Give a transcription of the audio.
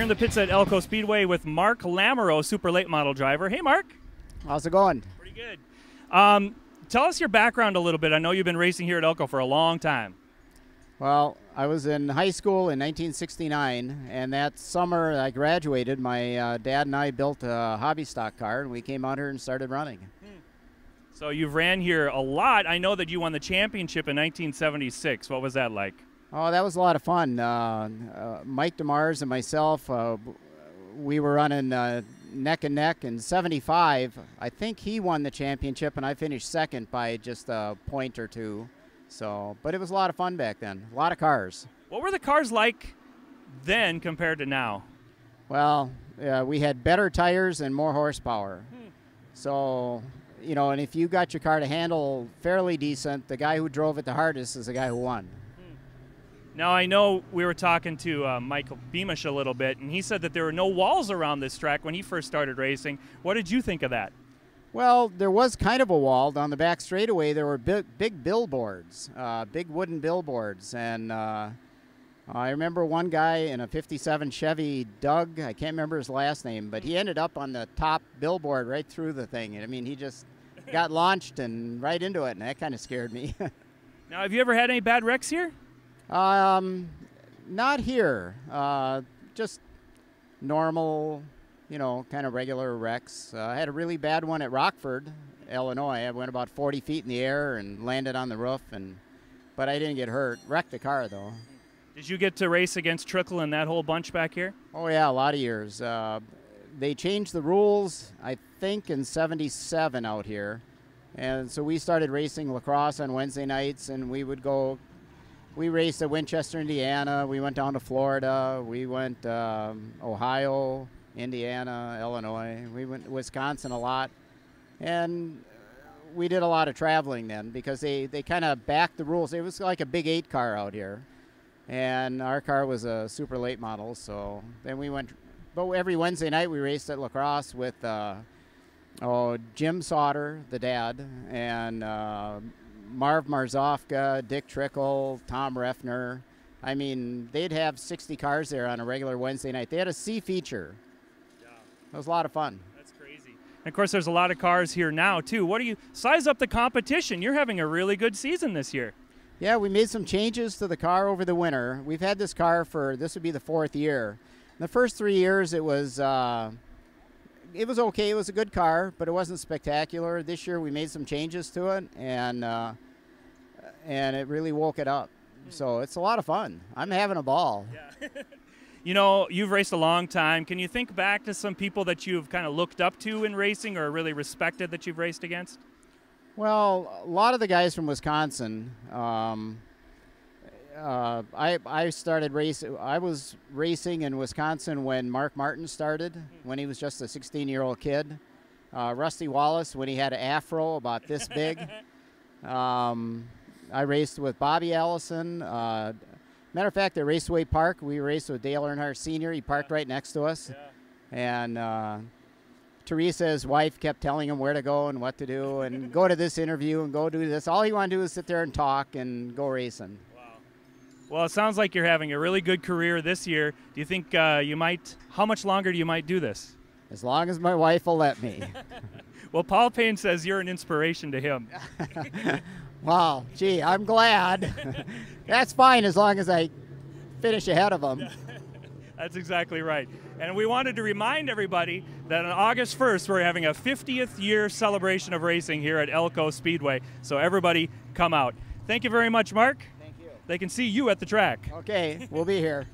in the pits at Elko Speedway with Mark Lamoreaux, super late model driver. Hey, Mark. How's it going? Pretty good. Tell us your background a little bit. I know you've been racing here at Elko for a long time. Well, I was in high school in 1969, and that summer I graduated, my dad and I built a hobby stock car, and we came out here and started running. So you've ran here a lot. I know that you won the championship in 1976. What was that like? Oh, that was a lot of fun. Mike DeMars and myself, we were running neck and neck. In 75, I think he won the championship, and I finished second by just a point or two. So, but it was a lot of fun back then. A lot of cars. What were the cars like then compared to now? Well, we had better tires and more horsepower. So, you know, and if you got your car to handle fairly decent, the guy who drove it the hardest is the guy who won. Now, I know we were talking to Michael Beamish a little bit, and he said that there were no walls around this track when he first started racing. What did you think of that? Well, there was kind of a wall. Down the back straightaway, there were big billboards, big wooden billboards. And I remember one guy in a 57 Chevy, Doug, I can't remember his last name, but he ended up on the top billboard right through the thing. And I mean, he just got launched and right into it, and that kind of scared me. Now, have you ever had any bad wrecks here? Not here. Just normal, you know, kind of regular wrecks. I had a really bad one at Rockford, Illinois. I went about 40 feet in the air and landed on the roof, but I didn't get hurt. Wrecked the car, though. Did you get to race against Trickle and that whole bunch back here? Oh, yeah, a lot of years. They changed the rules, I think, in 77 out here. And so we started racing lacrosse on Wednesday nights, and we would go. We raced at Winchester, Indiana. We went down to Florida. We went Ohio, Indiana, Illinois. We went to Wisconsin a lot. And we did a lot of traveling then because they kind of backed the rules. It was like a big 8 car out here. And our car was a super late model. So then we went. But every Wednesday night we raced at lacrosse with Jim Sauter, the dad, and Marv Marzofka, Dick Trickle, Tom Reffner. I mean, they'd have 60 cars there on a regular Wednesday night. They had a C feature. Yeah. It was a lot of fun. That's crazy. And of course, there's a lot of cars here now, too. What do you size up the competition? You're having a really good season this year. Yeah, we made some changes to the car over the winter. We've had this car this would be the 4th year. In the first 3 years, it was okay. It was a good car, but it wasn't spectacular. This year we made some changes to it, and it really woke it up. So it's a lot of fun. I'm having a ball. Yeah. You know, you've raced a long time. Can you think back to some people that you've kind of looked up to in racing or really respected that you've raced against? Well, a lot of the guys from Wisconsin. I started racing. I was racing in Wisconsin when Mark Martin started, when he was just a 16-year-old kid. Rusty Wallace, when he had an afro about this big. I raced with Bobby Allison. Matter of fact, at Raceway Park, we raced with Dale Earnhardt Sr. He parked right next to us. Yeah. And Teresa, his wife, kept telling him where to go and what to do and go to this interview and go do this. All he wanted to do was sit there and talk and go racing. Well, it sounds like you're having a really good career this year. Do you think how much longer do you might do this? As long as my wife will let me. Well, Paul Payne says you're an inspiration to him. Wow, gee, I'm glad. That's fine as long as I finish ahead of him. That's exactly right. And we wanted to remind everybody that on August 1st, we're having a 50th year celebration of racing here at Elko Speedway. So everybody come out. Thank you very much, Mark. Thank you. They can see you at the track. Okay, we'll be here.